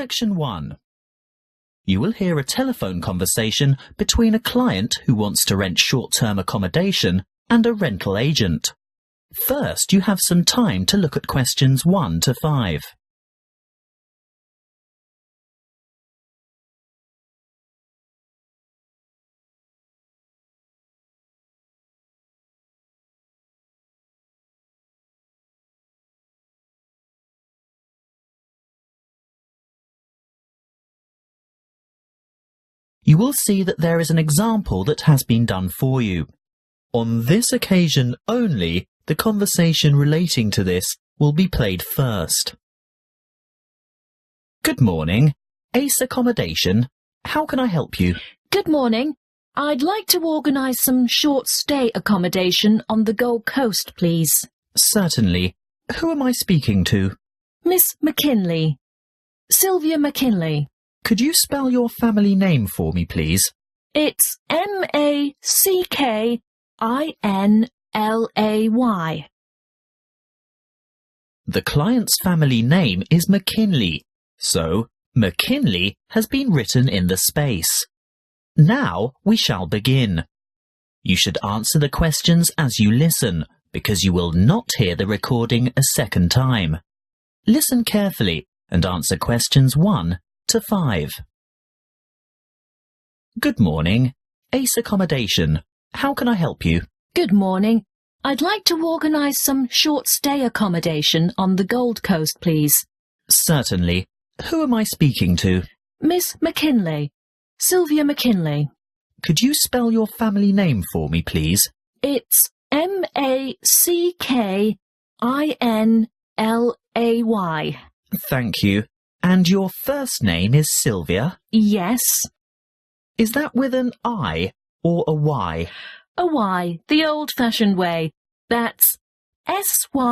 Section 1. You will hear a telephone conversation between a client who wants to rent short-term accommodation and a rental agent. First, you have some time to look at questions 1 to 5. You will see that there is an example that has been done for you. On this occasion only, the conversation relating to this will be played first. Good morning. Ace Accommodation. How can I help you? Good morning. I'd like to organise some short-stay accommodation on the Gold Coast, please. Certainly. Who am I speaking to? Miss McKinley. Sylvia McKinley. Could you spell your family name for me, please? It's MACKINLAY. The client's family name is McKinley, so McKinley has been written in the space. Now we shall begin. You should answer the questions as you listen, because you will not hear the recording a second time. Listen carefully and answer questions 1 to 5. Good morning. Ace Accommodation. How can I help you? Good morning. I'd like to organise some short-stay accommodation on the Gold Coast, please. Certainly. Who am I speaking to? Miss McKinley. Sylvia McKinley. Could you spell your family name for me, please? It's MACKINLAY. Thank you. And your first name is Sylvia? Yes. Is that with an I or a Y? A Y, the old-fashioned way. That's SYLVIA.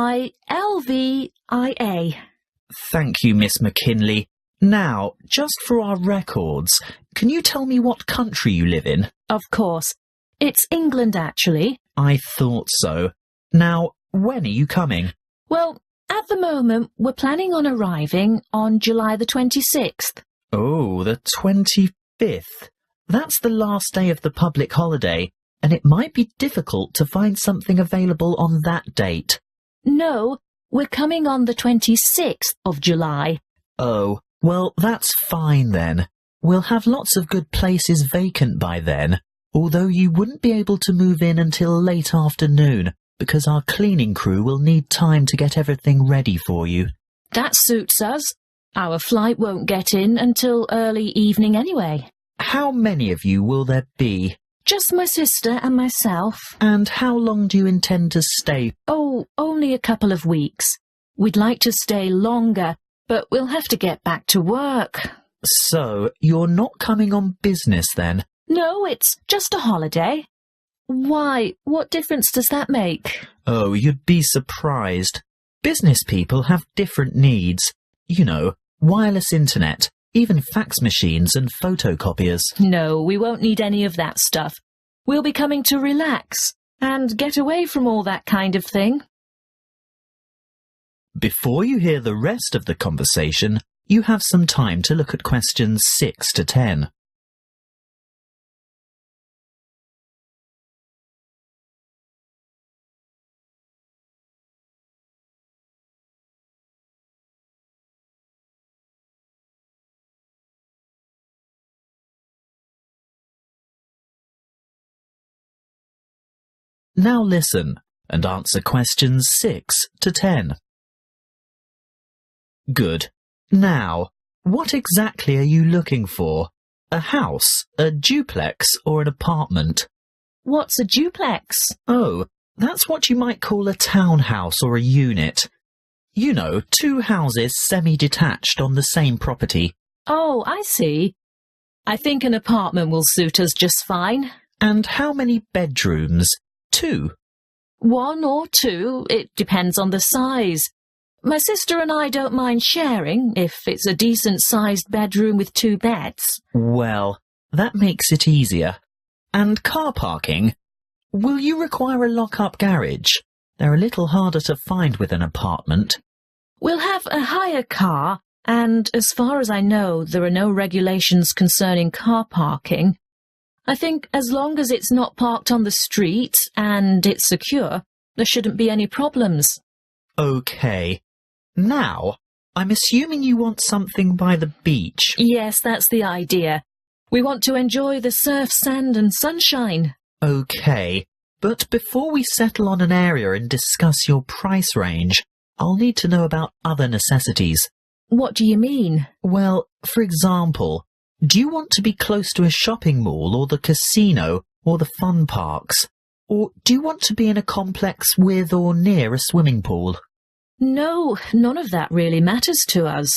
Thank you, Miss McKinley. Now, just for our records, can you tell me what country you live in? Of course. It's England, actually. I thought so. Now, when are you coming? Well, at the moment, we're planning on arriving on July the 26th. Oh, the 25th. That's the last day of the public holiday, and it might be difficult to find something available on that date. No, we're coming on the 26th of July. Oh, well, that's fine then. We'll have lots of good places vacant by then, although you wouldn't be able to move in until late afternoon, because our cleaning crew will need time to get everything ready for you. That suits us. Our flight won't get in until early evening anyway. How many of you will there be? Just my sister and myself. And how long do you intend to stay? Oh, only a couple of weeks. We'd like to stay longer, but we'll have to get back to work. So, you're not coming on business then? No, it's just a holiday. Why? What difference does that make? Oh, you'd be surprised. Business people have different needs. You know, wireless internet, even fax machines and photocopiers. No, we won't need any of that stuff. We'll be coming to relax and get away from all that kind of thing. Before you hear the rest of the conversation, you have some time to look at questions 6 to 10. Now listen and answer questions 6 to 10. Good. Now, what exactly are you looking for? A house, a duplex, or an apartment? What's a duplex? Oh, that's what you might call a townhouse or a unit. You know, 2 houses semi-detached on the same property. Oh, I see. I think an apartment will suit us just fine. And how many bedrooms? 2. 1 or 2, it depends on the size. My sister and I don't mind sharing if it's a decent-sized bedroom with 2 beds. Well, that makes it easier. And car parking? Will you require a lock-up garage? They're a little harder to find with an apartment. We'll have a hire car And as far as I know, there are no regulations concerning car parking. I think as long as it's not parked on the street and it's secure, there shouldn't be any problems. OK. Now, I'm assuming you want something by the beach. Yes, that's the idea. We want to enjoy the surf, sand and sunshine. OK, but before we settle on an area and discuss your price range, I'll need to know about other necessities. What do you mean? Well, for example, do you want to be close to a shopping mall or the casino or the fun parks? Or do you want to be in a complex with or near a swimming pool? No, none of that really matters to us.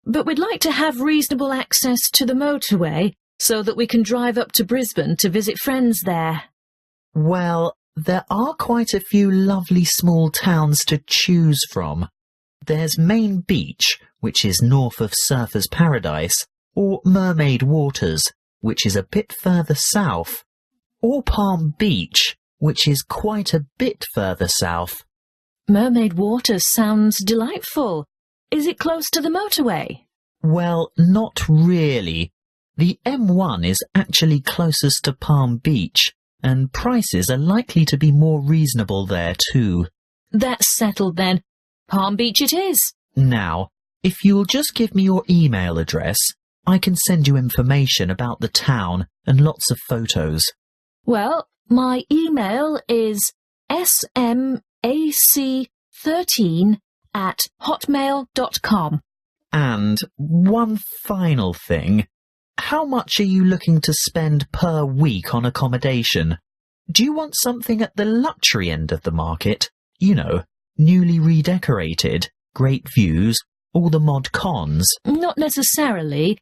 But we'd like to have reasonable access to the motorway so that we can drive up to Brisbane to visit friends there. Well, there are quite a few lovely small towns to choose from. There's Main Beach, which is north of Surfer's Paradise, or Mermaid Waters, which is a bit further south, or Palm Beach, which is quite a bit further south. Mermaid Waters sounds delightful. Is it close to the motorway? Well, not really. The M1 is actually closest to Palm Beach, and prices are likely to be more reasonable there too. That's settled then. Palm Beach it is. Now, if you'll just give me your email address, I can send you information about the town and lots of photos. Well, my email is smac13@hotmail.com. And one final thing. How much are you looking to spend per week on accommodation? Do you want something at the luxury end of the market? You know, newly redecorated, great views, all the mod cons? Not necessarily.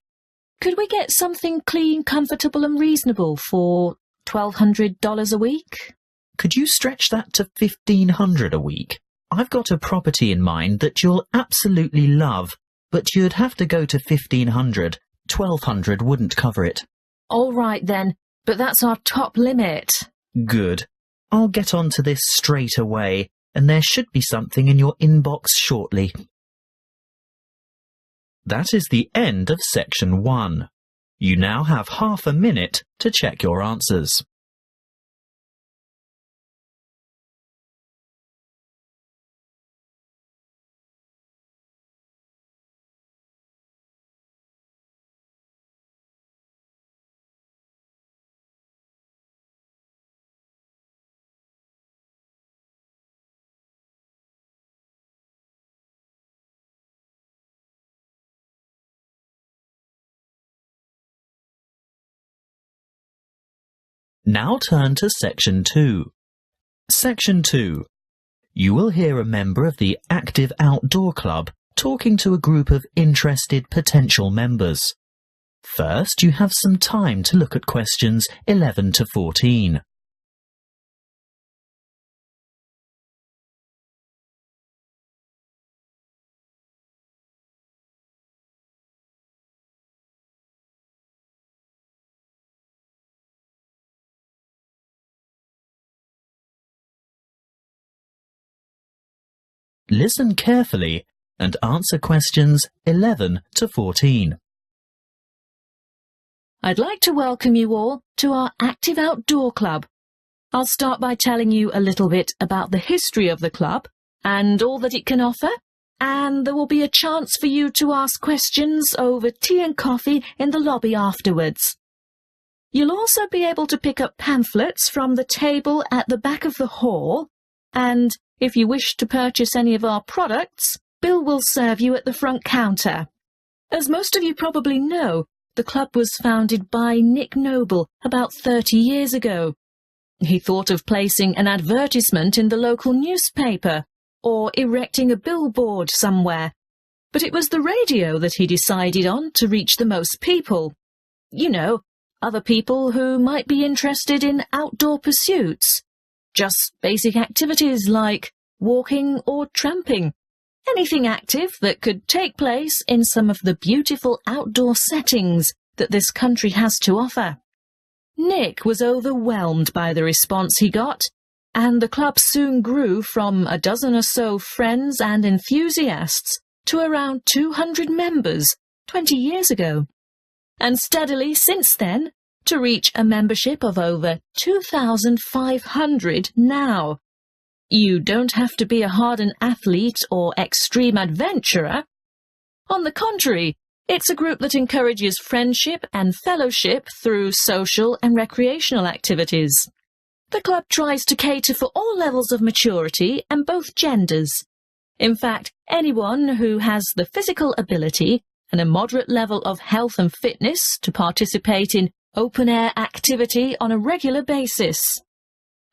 Could we get something clean, comfortable and reasonable for $1,200 a week? Could you stretch that to $1,500 a week? I've got a property in mind that you'll absolutely love, but you'd have to go to $1,500. $1,200 wouldn't cover it. All right then, but that's our top limit. Good. I'll get onto this straight away, and there should be something in your inbox shortly. That is the end of section 1. You now have half a minute to check your answers. Now turn to Section 2. Section 2. You will hear a member of the Active Outdoor Club talking to a group of interested potential members. First, you have some time to look at questions 11 to 14. Listen carefully and answer questions 11 to 14. I'd like to welcome you all to our Active Outdoor Club. I'll start by telling you a little bit about the history of the club and all that it can offer, and there will be a chance for you to ask questions over tea and coffee in the lobby afterwards. You'll also be able to pick up pamphlets from the table at the back of the hall, and if you wish to purchase any of our products, Bill will serve you at the front counter. As most of you probably know, the club was founded by Nick Noble about 30 years ago. He thought of placing an advertisement in the local newspaper or erecting a billboard somewhere, but it was the radio that he decided on to reach the most people. You know, other people who might be interested in outdoor pursuits. Just basic activities like walking or tramping. Anything active that could take place in some of the beautiful outdoor settings that this country has to offer. Nick was overwhelmed by the response he got, and the club soon grew from a dozen or so friends and enthusiasts to around 200 members 20 years ago, and steadily since then to reach a membership of over 2,500 now. You don't have to be a hardened athlete or extreme adventurer. On the contrary, it's a group that encourages friendship and fellowship through social and recreational activities. The club tries to cater for all levels of maturity and both genders. In fact, anyone who has the physical ability and a moderate level of health and fitness to participate in open-air activity on a regular basis.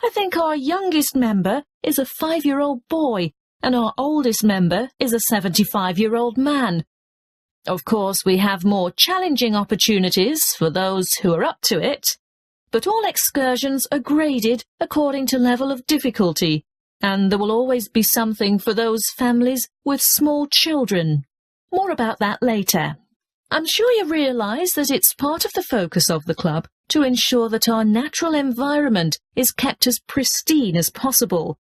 I think our youngest member is a 5-year-old boy and our oldest member is a 75-year-old man. Of course, we have more challenging opportunities for those who are up to it, but all excursions are graded according to level of difficulty, and there will always be something for those families with small children. More about that later. I'm sure you realise that it's part of the focus of the club to ensure that our natural environment is kept as pristine as possible.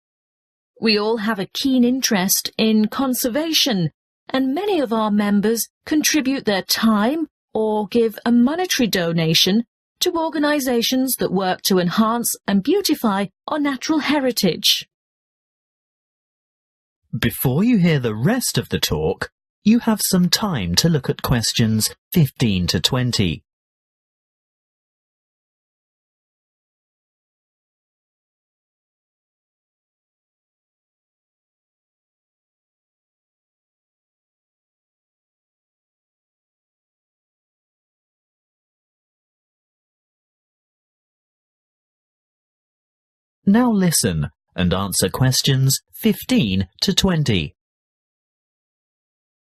We all have a keen interest in conservation, and many of our members contribute their time or give a monetary donation to organisations that work to enhance and beautify our natural heritage. Before you hear the rest of the talk, you have some time to look at questions 15 to 20. Now listen and answer questions 15 to 20.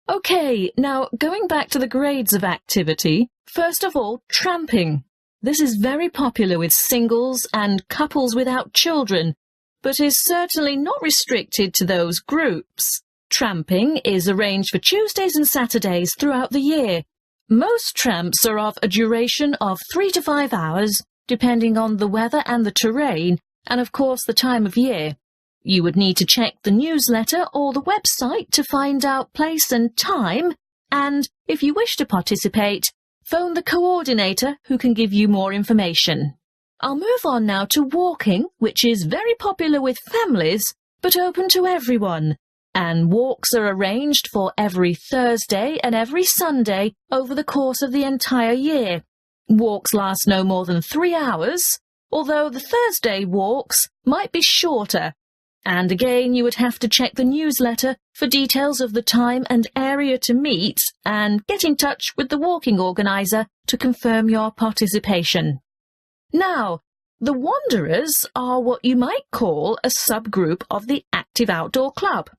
OK, now going back to the grades of activity, first of all, tramping. This is very popular with singles and couples without children, but is certainly not restricted to those groups. Tramping is arranged for Tuesdays and Saturdays throughout the year. Most tramps are of a duration of 3 to 5 hours, depending on the weather and the terrain, and of course the time of year. You would need to check the newsletter or the website to find out place and time, and if you wish to participate, phone the coordinator who can give you more information. I'll move on now to walking, which is very popular with families, but open to everyone, and walks are arranged for every Thursday and every Sunday over the course of the entire year. Walks last no more than 3 hours, although the Thursday walks might be shorter. And again, you would have to check the newsletter for details of the time and area to meet and get in touch with the walking organiser to confirm your participation. Now, the Wanderers are what you might call a subgroup of the Active Outdoor Club.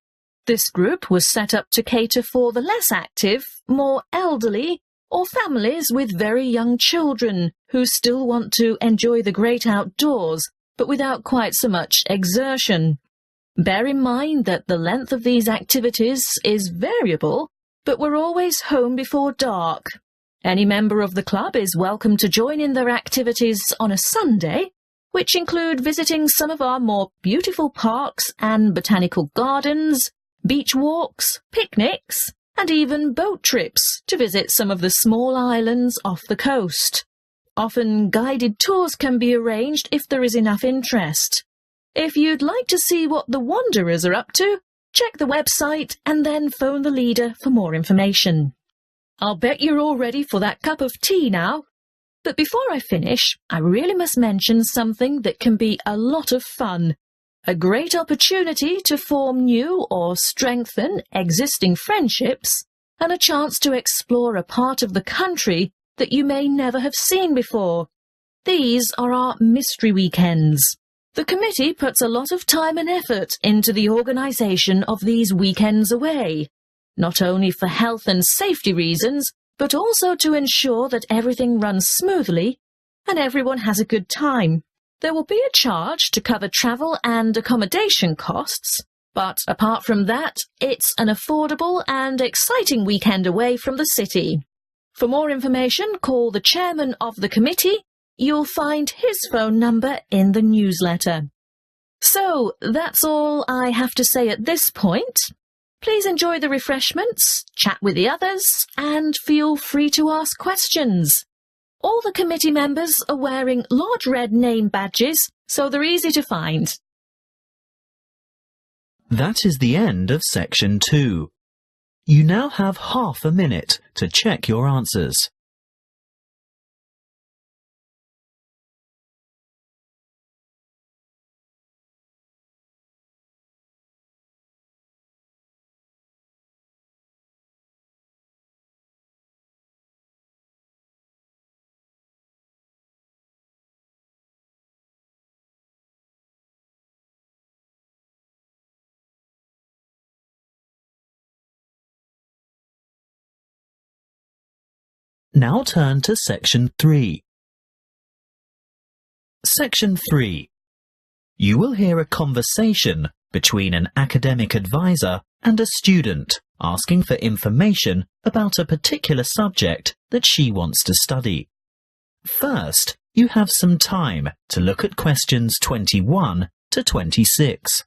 This group was set up to cater for the less active, more elderly, or families with very young children who still want to enjoy the great outdoors, but without quite so much exertion. Bear in mind that the length of these activities is variable, but we're always home before dark. Any member of the club is welcome to join in their activities on a Sunday, which include visiting some of our more beautiful parks and botanical gardens, beach walks, picnics, and even boat trips to visit some of the small islands off the coast. Often guided tours can be arranged if there is enough interest. If you'd like to see what the Wanderers are up to, check the website and then phone the leader for more information. I'll bet you're all ready for that cup of tea now. But before I finish, I really must mention something that can be a lot of fun. A great opportunity to form new or strengthen existing friendships, and a chance to explore a part of the country that you may never have seen before. These are our mystery weekends. The committee puts a lot of time and effort into the organisation of these weekends away, not only for health and safety reasons, but also to ensure that everything runs smoothly and everyone has a good time. There will be a charge to cover travel and accommodation costs, but apart from that, it's an affordable and exciting weekend away from the city. For more information, call the chairman of the committee. You'll find his phone number in the newsletter. So, that's all I have to say at this point. Please enjoy the refreshments, chat with the others, and feel free to ask questions. All the committee members are wearing large red name badges, so they're easy to find. That is the end of section 2. You now have half a minute to check your answers. Now turn to section 3. Section 3. You will hear a conversation between an academic advisor and a student asking for information about a particular subject that she wants to study. First, you have some time to look at questions 21 to 26.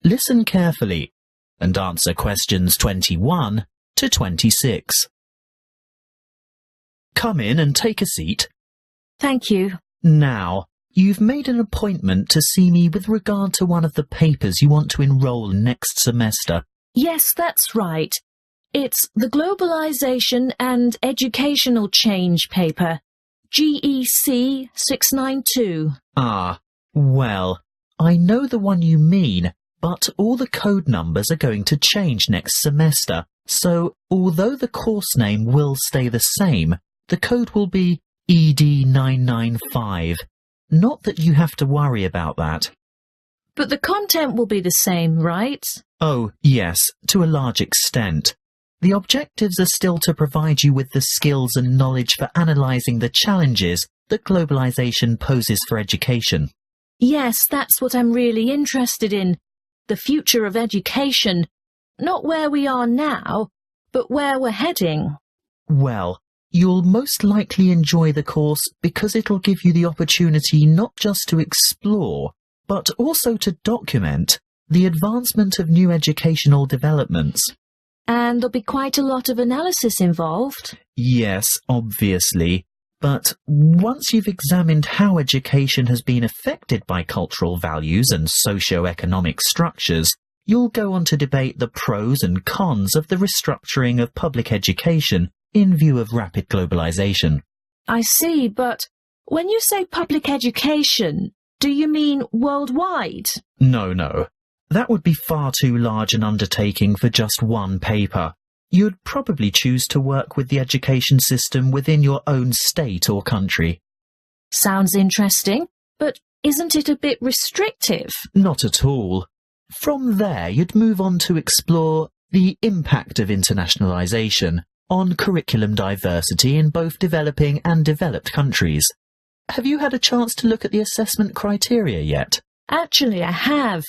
Listen carefully and answer questions 21 to 26. Come in and take a seat. Thank you. Now, you've made an appointment to see me with regard to one of the papers you want to enrol in next semester. Yes, that's right. It's the Globalization and Educational Change paper, GEC 692. Ah, well, I know the one you mean, but all the code numbers are going to change next semester, so although the course name will stay the same, the code will be ED995. Not that you have to worry about that. But the content will be the same, right? Oh, yes, to a large extent. The objectives are still to provide you with the skills and knowledge for analysing the challenges that globalisation poses for education. Yes, that's what I'm really interested in. The future of education. Not where we are now, but where we're heading. Well, you'll most likely enjoy the course because it'll give you the opportunity not just to explore, but also to document the advancement of new educational developments. And there'll be quite a lot of analysis involved. Yes, obviously. But once you've examined how education has been affected by cultural values and socio-economic structures, you'll go on to debate the pros and cons of the restructuring of public education in view of rapid globalization. I see, but when you say public education, do you mean worldwide? No. That would be far too large an undertaking for just one paper. You'd probably choose to work with the education system within your own state or country. Sounds interesting, but isn't it a bit restrictive? Not at all. From there, you'd move on to explore the impact of internationalization on curriculum diversity in both developing and developed countries. Have you had a chance to look at the assessment criteria yet? Actually, I have.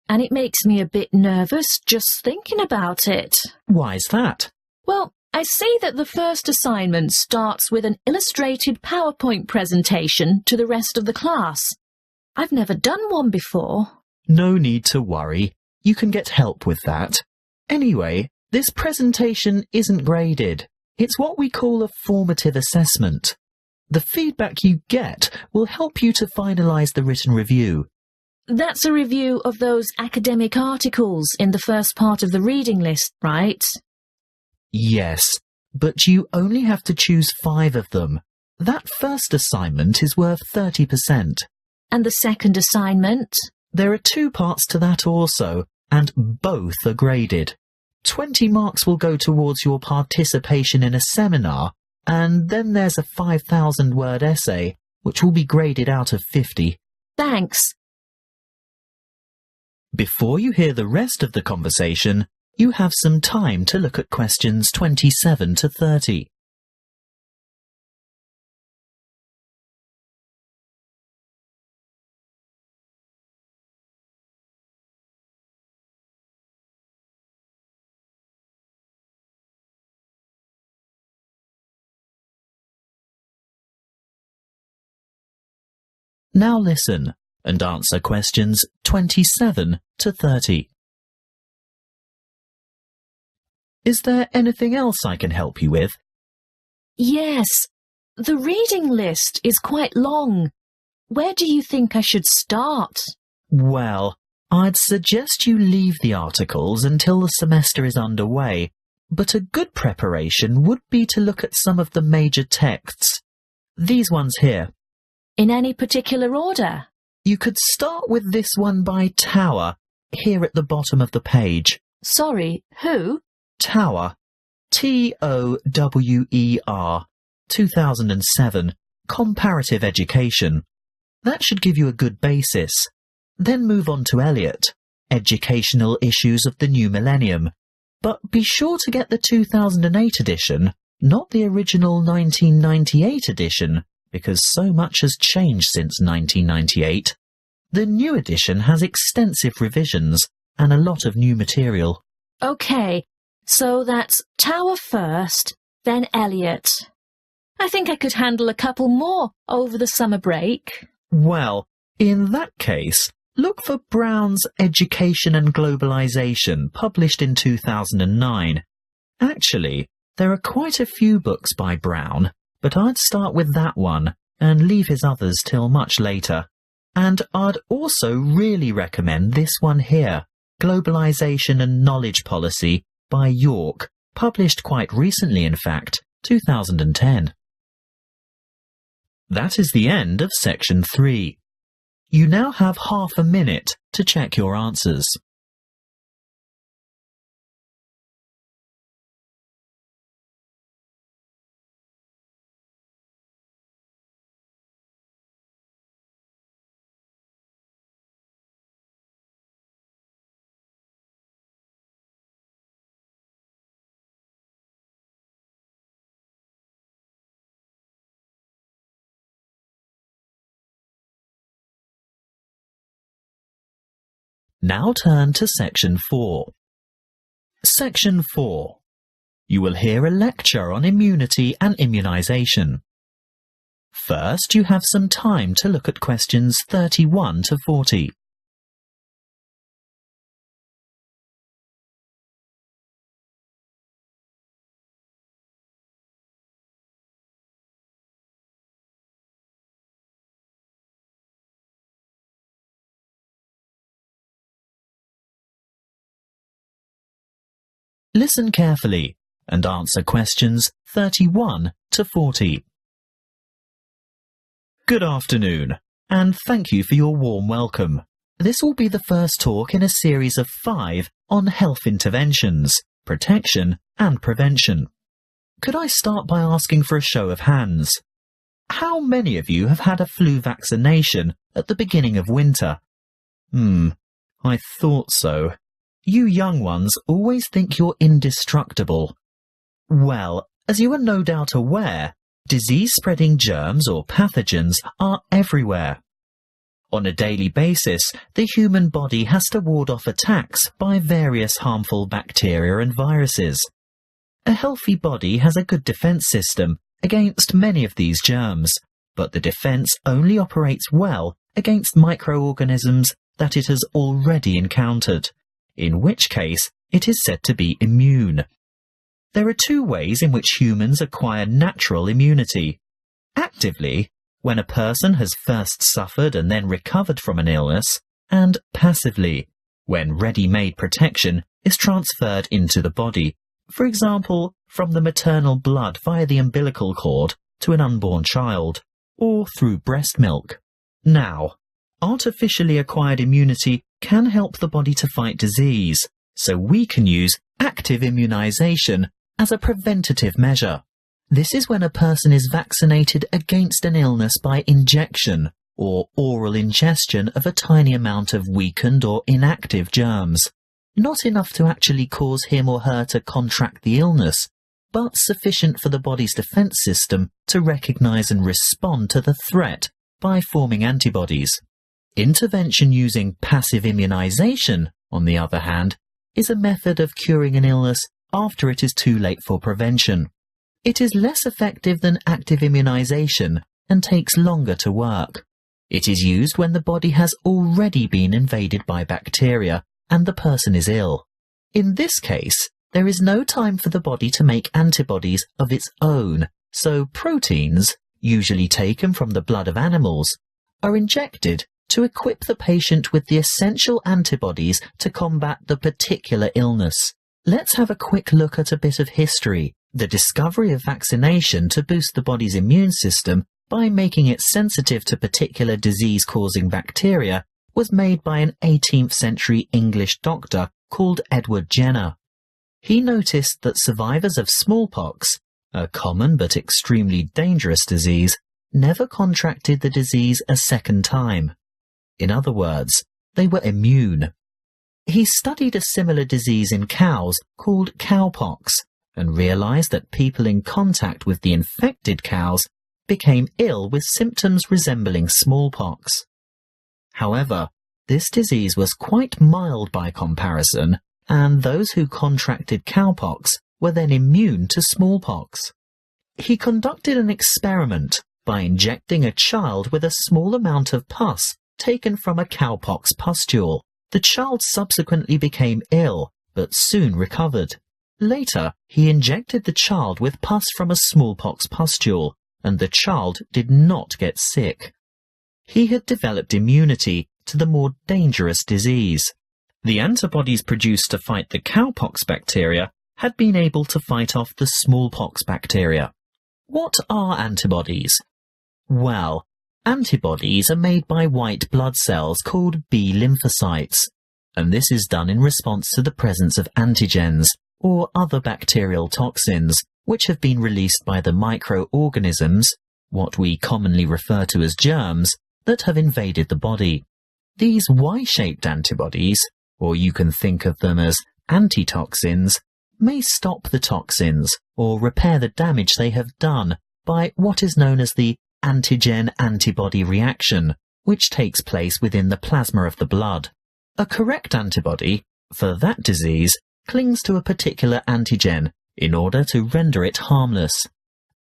And it makes me a bit nervous just thinking about it. Why's that? Well, I see that the first assignment starts with an illustrated PowerPoint presentation to the rest of the class. I've never done one before. No need to worry. You can get help with that. Anyway, this presentation isn't graded. It's what we call a formative assessment. The feedback you get will help you to finalise the written review. That's a review of those academic articles in the first part of the reading list, right? Yes, but you only have to choose 5 of them. That first assignment is worth 30%. And the second assignment? There are 2 parts to that also, and both are graded. 20 marks will go towards your participation in a seminar, and then there's a 5,000-word essay, which will be graded out of 50. Thanks. Before you hear the rest of the conversation, you have some time to look at questions 27 to 30. Now listen and answer questions 27 to 30. Is there anything else I can help you with? Yes, the reading list is quite long. Where do you think I should start? Well, I'd suggest you leave the articles until the semester is underway, but a good preparation would be to look at some of the major texts. These ones here. In any particular order? You could start with this one by Tower, here at the bottom of the page. Sorry, who? Tower. Tower, 2007, Comparative Education. That should give you a good basis. Then move on to Eliot, Educational Issues of the New Millennium. But be sure to get the 2008 edition, not the original 1998 edition, because so much has changed since 1998. The new edition has extensive revisions and a lot of new material. OK, so that's Tower first, then Eliot. I think I could handle a couple more over the summer break. Well, in that case, look for Brown's Education and Globalization, published in 2009. Actually, there are quite a few books by Brown, but I'd start with that one and leave his others till much later. And I'd also really recommend this one here, Globalization and Knowledge Policy by York, published quite recently, in fact, 2010. That is the end of Section 3. You now have half a minute to check your answers. Now turn to Section 4. Section 4. You will hear a lecture on immunity and immunization. First, you have some time to look at questions 31 to 40. Listen carefully and answer questions 31 to 40. Good afternoon, and thank you for your warm welcome. This will be the first talk in a series of 5 on health interventions, protection and prevention. Could I start by asking for a show of hands? How many of you have had a flu vaccination at the beginning of winter? I thought so. You young ones always think you're indestructible. Well, as you are no doubt aware, disease-spreading germs or pathogens are everywhere. On a daily basis, the human body has to ward off attacks by various harmful bacteria and viruses. A healthy body has a good defense system against many of these germs, but the defense only operates well against microorganisms that it has already encountered, in which case it is said to be immune. There are 2 ways in which humans acquire natural immunity. Actively, when a person has first suffered and then recovered from an illness, and passively, when ready-made protection is transferred into the body, for example, from the maternal blood via the umbilical cord to an unborn child, or through breast milk. Now, artificially acquired immunity can help the body to fight disease, so we can use active immunization as a preventative measure. This is when a person is vaccinated against an illness by injection or oral ingestion of a tiny amount of weakened or inactive germs, not enough to actually cause him or her to contract the illness, but sufficient for the body's defense system to recognize and respond to the threat by forming antibodies. Intervention using passive immunization, on the other hand, is a method of curing an illness after it is too late for prevention. It is less effective than active immunization and takes longer to work. It is used when the body has already been invaded by bacteria and the person is ill. In this case, there is no time for the body to make antibodies of its own, so proteins, usually taken from the blood of animals, are injected to equip the patient with the essential antibodies to combat the particular illness. Let's have a quick look at a bit of history. The discovery of vaccination to boost the body's immune system by making it sensitive to particular disease-causing bacteria was made by an 18th century English doctor called Edward Jenner. He noticed that survivors of smallpox, a common but extremely dangerous disease, never contracted the disease a second time. In other words, they were immune. He studied a similar disease in cows called cowpox and realized that people in contact with the infected cows became ill with symptoms resembling smallpox. However, this disease was quite mild by comparison, and those who contracted cowpox were then immune to smallpox. He conducted an experiment by injecting a child with a small amount of pus taken from a cowpox pustule. The child subsequently became ill, but soon recovered. Later, he injected the child with pus from a smallpox pustule, and the child did not get sick. He had developed immunity to the more dangerous disease. The antibodies produced to fight the cowpox bacteria had been able to fight off the smallpox bacteria. What are antibodies? Well, antibodies are made by white blood cells called B lymphocytes, and this is done in response to the presence of antigens, or other bacterial toxins, which have been released by the microorganisms, what we commonly refer to as germs, that have invaded the body. These Y-shaped antibodies, or you can think of them as antitoxins, may stop the toxins or repair the damage they have done by what is known as the antigen-antibody reaction, which takes place within the plasma of the blood. A correct antibody for that disease clings to a particular antigen in order to render it harmless.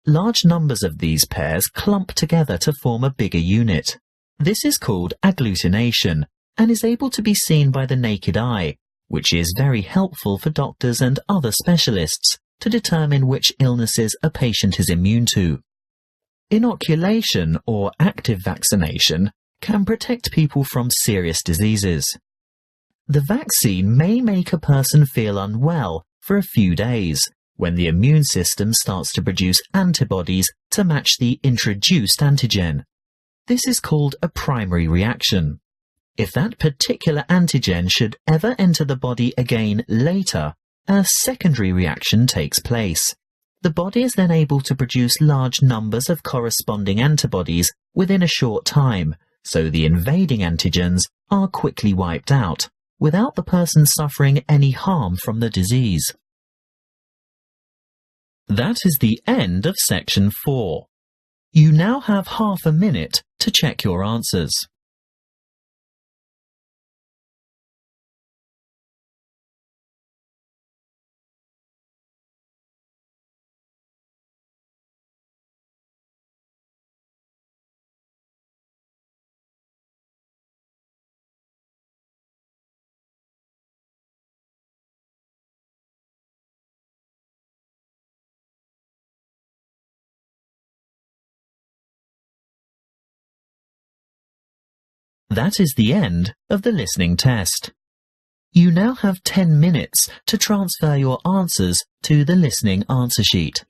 Large numbers of these pairs clump together to form a bigger unit. This is called agglutination and is able to be seen by the naked eye, which is very helpful for doctors and other specialists to determine which illnesses a patient is immune to. Inoculation or active vaccination can protect people from serious diseases. The vaccine may make a person feel unwell for a few days when the immune system starts to produce antibodies to match the introduced antigen. This is called a primary reaction. If that particular antigen should ever enter the body again later, a secondary reaction takes place. The body is then able to produce large numbers of corresponding antibodies within a short time, so the invading antigens are quickly wiped out, without the person suffering any harm from the disease. That is the end of section 4. You now have half a minute to check your answers. That is the end of the listening test. You now have 10 minutes to transfer your answers to the listening answer sheet.